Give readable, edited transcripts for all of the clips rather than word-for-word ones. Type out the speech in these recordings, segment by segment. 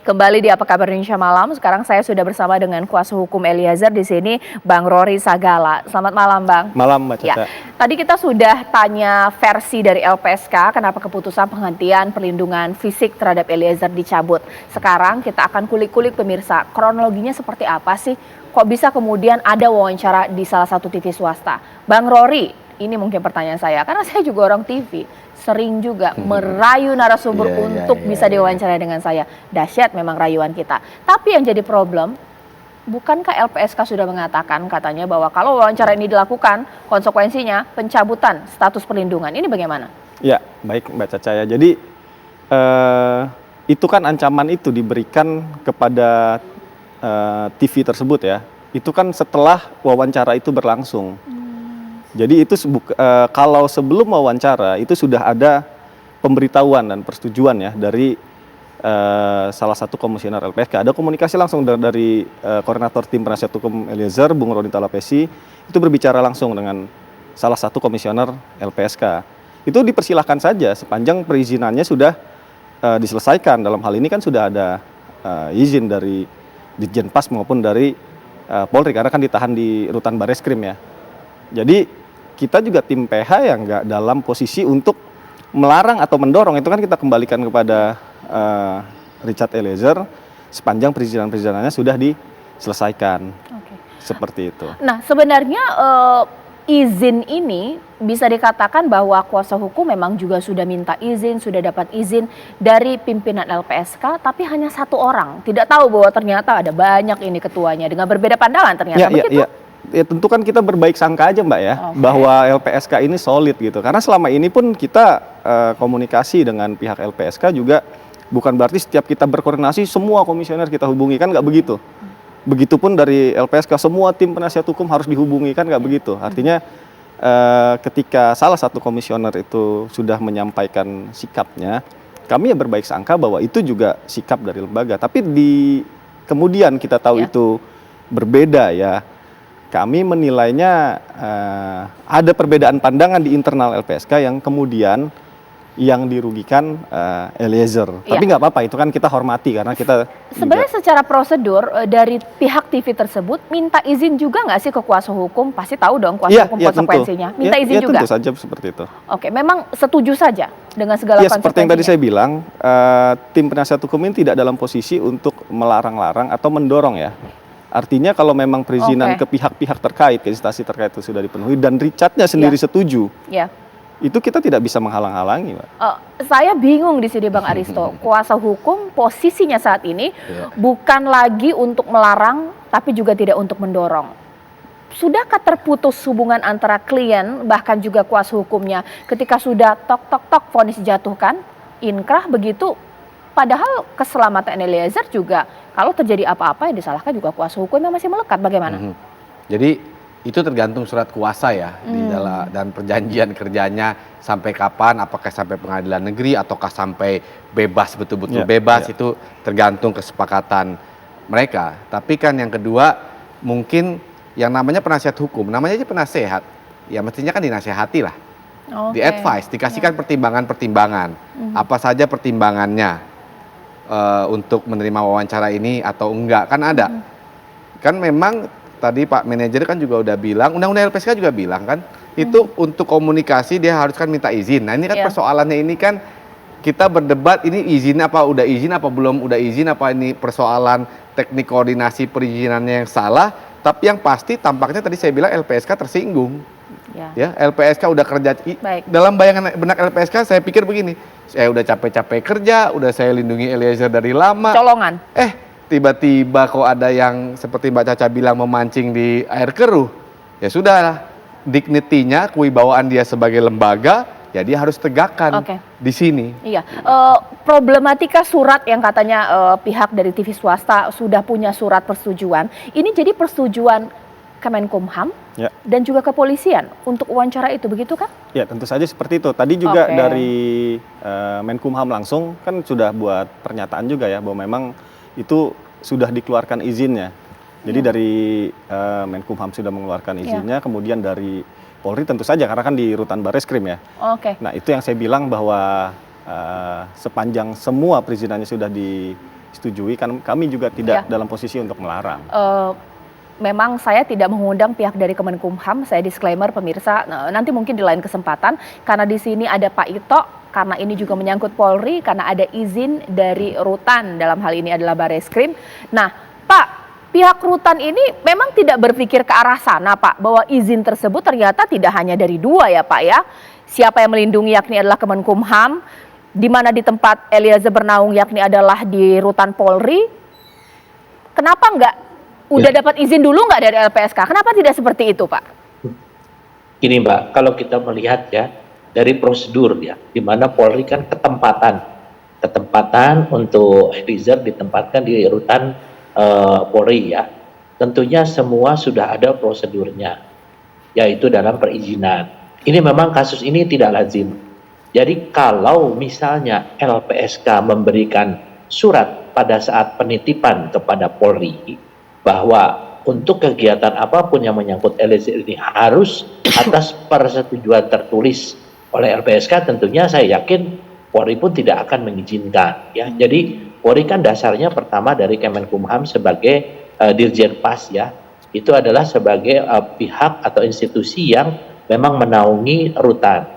Kembali di Apa Kabar Indonesia Malam. Sekarang saya sudah bersama dengan kuasa hukum Eliezer di sini, Bang Rory Sagala. Selamat malam, Bang. Malam, Mbak Caca. Ya, tadi kita sudah tanya versi dari LPSK kenapa keputusan penghentian perlindungan fisik terhadap Eliezer dicabut. Sekarang kita akan kulik-kulik pemirsa, kronologinya seperti apa sih? Kok bisa kemudian ada wawancara di salah satu TV swasta? Bang Rory, ini mungkin pertanyaan saya, karena saya juga orang TV. Sering juga merayu narasumber untuk bisa diwawancara dengan saya. Dahsyat memang rayuan kita. Tapi yang jadi problem, bukankah LPSK sudah mengatakan katanya bahwa kalau wawancara ini dilakukan, konsekuensinya pencabutan status perlindungan. Ini bagaimana? Ya, baik Mbak Caca ya. Jadi itu kan ancaman itu diberikan kepada TV tersebut ya. Itu kan setelah wawancara itu berlangsung. Jadi itu kalau sebelum wawancara itu sudah ada pemberitahuan dan persetujuan ya dari salah satu komisioner LPSK. Ada komunikasi langsung dari koordinator tim penasihat hukum Eliezer, Bung Roni Talapesi, itu berbicara langsung dengan salah satu komisioner LPSK. Itu dipersilahkan saja sepanjang perizinannya sudah diselesaikan. Dalam hal ini kan sudah ada izin dari Ditjen Pas maupun dari Polri karena kan ditahan di Rutan Bareskrim ya. Jadi kita juga tim PH yang nggak dalam posisi untuk melarang atau mendorong, itu kan kita kembalikan kepada Richard Eliezer sepanjang perizinan-perizinannya sudah diselesaikan. Seperti itu. Nah sebenarnya izin ini bisa dikatakan bahwa kuasa hukum memang juga sudah minta izin, sudah dapat izin dari pimpinan LPSK, tapi hanya satu orang. Tidak tahu bahwa ternyata ada banyak ini ketuanya dengan berbeda pandangan ternyata begitu. Ya tentu kan kita berbaik sangka aja Mbak ya, bahwa LPSK ini solid gitu. Karena selama ini pun kita komunikasi dengan pihak LPSK juga bukan berarti setiap kita berkoordinasi semua komisioner kita hubungi, kan nggak begitu. Begitupun dari LPSK semua tim penasihat hukum harus dihubungi, kan nggak begitu. Artinya ketika salah satu komisioner itu sudah menyampaikan sikapnya, kami ya berbaik sangka bahwa itu juga sikap dari lembaga. Tapi kemudian kita tahu itu berbeda ya. Kami menilainya ada perbedaan pandangan di internal LPSK yang kemudian yang dirugikan Eliezer. Tapi nggak apa-apa, itu kan kita hormati karena kita sebenarnya secara prosedur dari pihak TV tersebut minta izin juga nggak sih ke kuasa hukum? Pasti tahu dong kuasa hukum konsekuensinya. Minta izin juga? Tentu saja seperti itu. Oke, memang setuju saja dengan segala konsekuensinya? Seperti yang tadi saya bilang, tim penasihat hukum ini tidak dalam posisi untuk melarang-larang atau mendorong ya. Artinya kalau memang perizinan ke pihak-pihak terkait, ke instansi terkait itu sudah dipenuhi dan Richardnya sendiri setuju, itu kita tidak bisa menghalang-halangi, Pak. Saya bingung di sini Bang Aristo, kuasa hukum posisinya saat ini bukan lagi untuk melarang, tapi juga tidak untuk mendorong. Sudahkah terputus hubungan antara klien bahkan juga kuasa hukumnya ketika sudah tok-tok-tok vonis dijatuhkan, inkrah begitu? Padahal keselamatan Eliezer juga kalau terjadi apa-apa yang disalahkan juga kuasa hukum yang masih melekat, bagaimana? Jadi itu tergantung surat kuasa ya di dalam dan perjanjian kerjanya sampai kapan, apakah sampai pengadilan negeri ataukah sampai bebas betul-betul bebas, itu tergantung kesepakatan mereka. Tapi kan yang kedua mungkin yang namanya penasihat hukum, namanya aja penasehat, ya mestinya kan dinasehati lah, di advice, dikasihkan pertimbangan-pertimbangan, apa saja pertimbangannya. Untuk menerima wawancara ini atau enggak, kan ada. Kan memang tadi Pak Manajer kan juga udah bilang, undang-undang LPSK juga bilang kan, itu untuk komunikasi dia harus kan minta izin. Nah ini kan persoalannya ini kan kita berdebat ini izin apa udah izin apa belum udah izin, apa ini persoalan teknik koordinasi perizinannya yang salah, tapi yang pasti tampaknya tadi saya bilang LPSK tersinggung. Ya, LPSK udah kerja, dalam bayangan benak LPSK saya pikir begini, saya udah capek-capek kerja, udah saya lindungi Eliezer dari lama. Colongan. Tiba-tiba kok ada yang seperti Mbak Caca bilang memancing di air keruh. Ya sudah, dignity-nya, kewibawaan dia sebagai lembaga, ya dia harus tegakkan di sini. Iya, problematika surat yang katanya pihak dari TV swasta sudah punya surat persetujuan, ini jadi persetujuan Kemenkumham dan juga kepolisian untuk wawancara itu, begitu kan? Ya tentu saja seperti itu. Tadi juga dari Menkumham langsung kan sudah buat pernyataan juga ya bahwa memang itu sudah dikeluarkan izinnya. Jadi dari Menkumham sudah mengeluarkan izinnya, kemudian dari Polri tentu saja karena kan di Rutan Bareskrim ya. Nah itu yang saya bilang bahwa sepanjang semua perizinannya sudah setujui, kan kami juga tidak dalam posisi untuk melarang. Memang saya tidak mengundang pihak dari Kemenkumham, saya disclaimer pemirsa, nanti mungkin di lain kesempatan, karena di sini ada Pak Ito, karena ini juga menyangkut Polri, karena ada izin dari Rutan, dalam hal ini adalah Bareskrim. Nah, Pak, pihak Rutan ini memang tidak berpikir ke arah sana, Pak, bahwa izin tersebut ternyata tidak hanya dari dua ya, Pak ya. Siapa yang melindungi yakni adalah Kemenkumham, di mana di tempat Eliezer bernaung yakni adalah di Rutan Polri. Kenapa enggak udah dapat izin dulu nggak dari LPSK? Kenapa tidak seperti itu, Pak? Gini Mbak, kalau kita melihat ya dari prosedur ya, di mana Polri kan ketempatan untuk Eliezer ditempatkan di Rutan Polri ya. Tentunya semua sudah ada prosedurnya, yaitu dalam perizinan. Ini memang kasus ini tidak lazim. Jadi kalau misalnya LPSK memberikan surat pada saat penitipan kepada Polri bahwa untuk kegiatan apapun yang menyangkut Eliezer ini harus atas persetujuan tertulis oleh LPSK, tentunya saya yakin Polri pun tidak akan mengizinkan ya. Jadi Polri kan dasarnya pertama dari Kemenkumham sebagai Dirjen Pas ya, itu adalah sebagai pihak atau institusi yang memang menaungi rutan.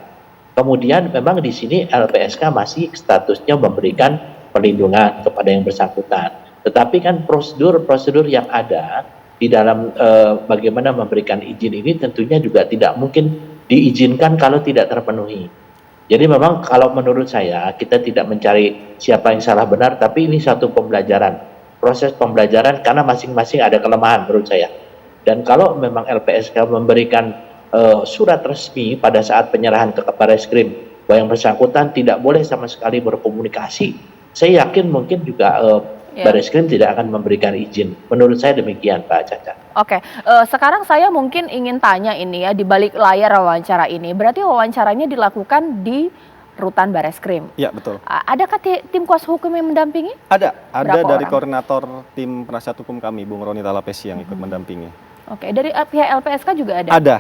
Kemudian memang di sini LPSK masih statusnya memberikan perlindungan kepada yang bersangkutan. Tetapi kan prosedur-prosedur yang ada di dalam bagaimana memberikan izin ini tentunya juga tidak mungkin diizinkan kalau tidak terpenuhi. Jadi memang kalau menurut saya kita tidak mencari siapa yang salah benar, tapi ini satu pembelajaran, proses pembelajaran karena masing-masing ada kelemahan menurut saya. Dan kalau memang LPSK memberikan surat resmi pada saat penyerahan ke Bareskrim bahwa yang bersangkutan tidak boleh sama sekali berkomunikasi, saya yakin mungkin juga Bareskrim tidak akan memberikan izin. Menurut saya demikian, Pak Caca. Oke, sekarang saya mungkin ingin tanya ini ya, di balik layar wawancara ini, berarti wawancaranya dilakukan di Rutan Bareskrim? Ya, betul. Adakah tim kuasa hukum yang mendampingi? Ada dari orang? koordinator tim penasihat hukum kami, Bung Roni Talapesi yang ikut mendampingi. Oke, dari pihak LPSK juga ada? Ada.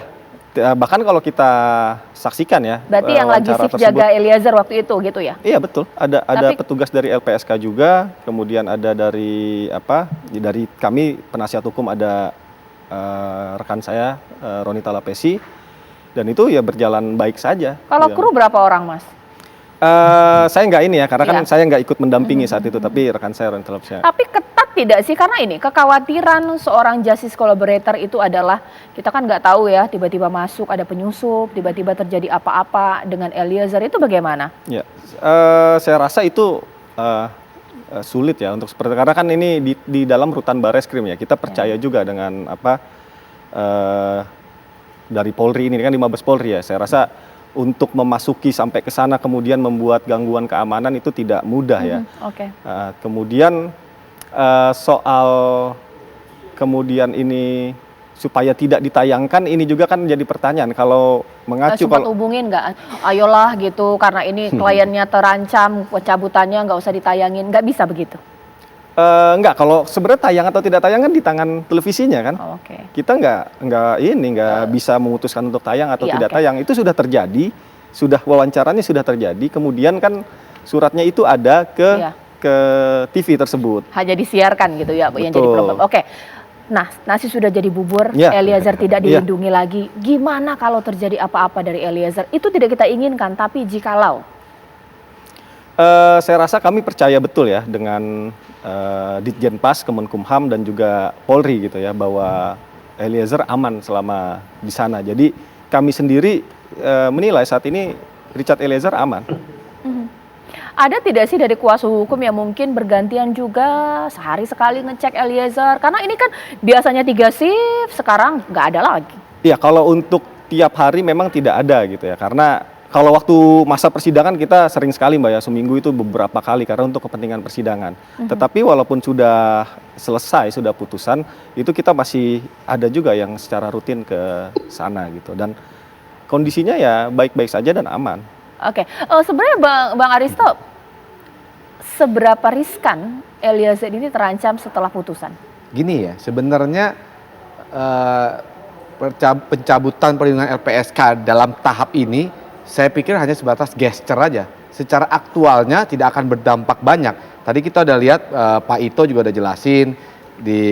Bahkan kalau kita saksikan ya, berarti yang lagi shift jaga Eliezer waktu itu gitu ya? Iya betul, ada petugas dari LPSK juga, kemudian ada dari dari kami penasihat hukum, ada rekan saya Roni Talapesi, dan itu ya berjalan baik saja. Kalau kru berapa orang, Mas? Saya nggak ini ya, karena kan saya nggak ikut mendampingi saat itu, tapi rekan saya Roni Talapesi. Tapi ketat tidak sih? Karena ini kekhawatiran seorang justice collaborator itu adalah, kita kan nggak tahu ya, tiba-tiba masuk ada penyusup, tiba-tiba terjadi apa-apa dengan Eliezer, itu bagaimana? Ya, saya rasa itu sulit ya untuk seperti, karena kan ini di dalam Rutan Bareskrim ya, kita percaya juga dengan dari Polri ini kan di Mabes Polri ya, saya rasa untuk memasuki sampai ke sana kemudian membuat gangguan keamanan itu tidak mudah ya. Kemudian soal kemudian ini supaya tidak ditayangkan, ini juga kan jadi pertanyaan. Kalau mengacu sempat hubungin nggak, ayolah gitu, karena ini kliennya terancam pencabutannya, nggak usah ditayangin, nggak bisa begitu? Enggak, kalau sebenarnya tayang atau tidak tayang kan di tangan televisinya kan. Kita nggak bisa memutuskan untuk tayang atau tidak tayang. Itu sudah terjadi, wawancaranya sudah terjadi. Kemudian kan suratnya itu ada ke TV tersebut. Hanya disiarkan gitu ya, yang jadi problem. Nah, nasi sudah jadi bubur, Eliezer tidak dilindungi lagi. Gimana kalau terjadi apa-apa dari Eliezer? Itu tidak kita inginkan, tapi jikalau. Saya rasa kami percaya betul ya dengan Ditjen Pas, Kemenkumham dan juga Polri gitu ya, bahwa Eliezer aman selama di sana. Jadi kami sendiri menilai saat ini Richard Eliezer aman. Ada tidak sih dari kuasa hukum yang mungkin bergantian juga sehari sekali ngecek Eliezer? Karena ini kan biasanya 3 shift, sekarang nggak ada lagi. Iya, kalau untuk tiap hari memang tidak ada gitu ya, karena kalau waktu masa persidangan kita sering sekali Mbak ya, seminggu itu beberapa kali karena untuk kepentingan persidangan. Tetapi walaupun sudah selesai, sudah putusan, itu kita masih ada juga yang secara rutin ke sana gitu. Dan kondisinya ya baik-baik saja dan aman. Sebenarnya Bang Aristo, seberapa riskan Eliezer ini terancam setelah putusan? Gini ya, sebenarnya pencabutan perlindungan LPSK dalam tahap ini saya pikir hanya sebatas gesture aja. Secara aktualnya tidak akan berdampak banyak. Tadi kita udah lihat Pak Ito juga udah jelasin di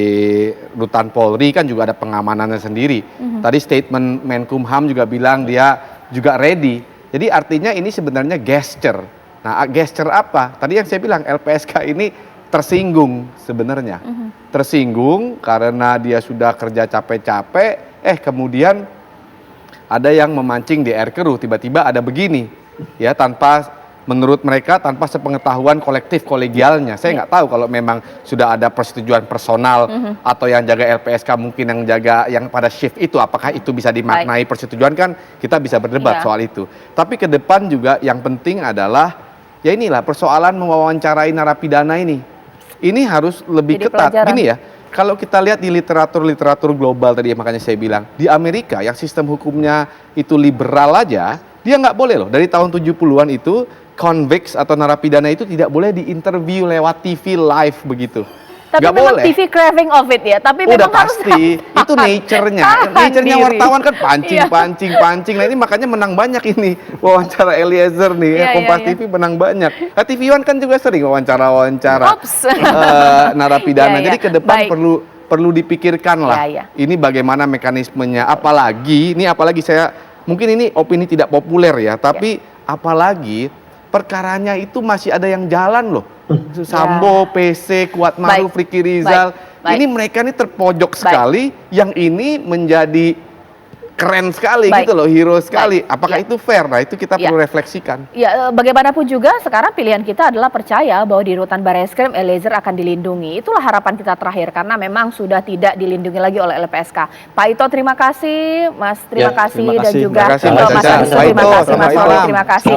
Rutan Polri kan juga ada pengamanannya sendiri. Tadi statement Menkumham juga bilang dia juga ready. Jadi artinya ini sebenarnya gesture. Nah, gesture apa? Tadi yang saya bilang LPSK ini tersinggung sebenarnya. Tersinggung karena dia sudah kerja capek-capek, kemudian ada yang memancing di air keruh, tiba-tiba ada begini. Ya, menurut mereka tanpa sepengetahuan kolektif kolegialnya. Saya nggak tahu kalau memang sudah ada persetujuan personal atau yang jaga LPSK mungkin yang jaga yang pada shift itu, apakah itu bisa dimaknai persetujuan, kan kita bisa berdebat soal itu. Tapi ke depan juga yang penting adalah ya inilah persoalan mewawancarai narapidana ini. Ini harus lebih ketat. Gini ya, kalau kita lihat di literatur global tadi, makanya saya bilang di Amerika yang sistem hukumnya itu liberal aja, dia nggak boleh loh. Dari tahun 70-an itu convicts atau narapidana itu tidak boleh diinterview lewat TV live begitu. Tapi nggak memang boleh. TV craving of it ya. Tapi Udah memang harus pasti itu nature-nya. Nature-nya wartawan kan pancing. Nah ini makanya menang banyak ini wawancara Eliezer nih. Kompas TV menang banyak. Nah, TV One kan juga sering wawancara narapidana. Jadi ke depan perlu dipikirkan lah. Ini bagaimana mekanismenya. Apalagi saya mungkin ini opini tidak populer ya, tapi apalagi perkaranya itu masih ada yang jalan loh. Sambo, PC, Kuat Maruf, Ricky Rizal. Ini mereka ini terpojok sekali, yang ini menjadi keren sekali gitu loh, hero sekali. Apakah itu fair? Nah itu kita perlu refleksikan. Ya, bagaimanapun juga sekarang pilihan kita adalah percaya bahwa di rutan Barreskrim Eliezer akan dilindungi. Itulah harapan kita terakhir karena memang sudah tidak dilindungi lagi oleh LPSK. Pak Ito terima kasih, Mas terima kasih, dan juga Terima kasih, Mas Ito, terima kasih, Mas Oli terima kasih.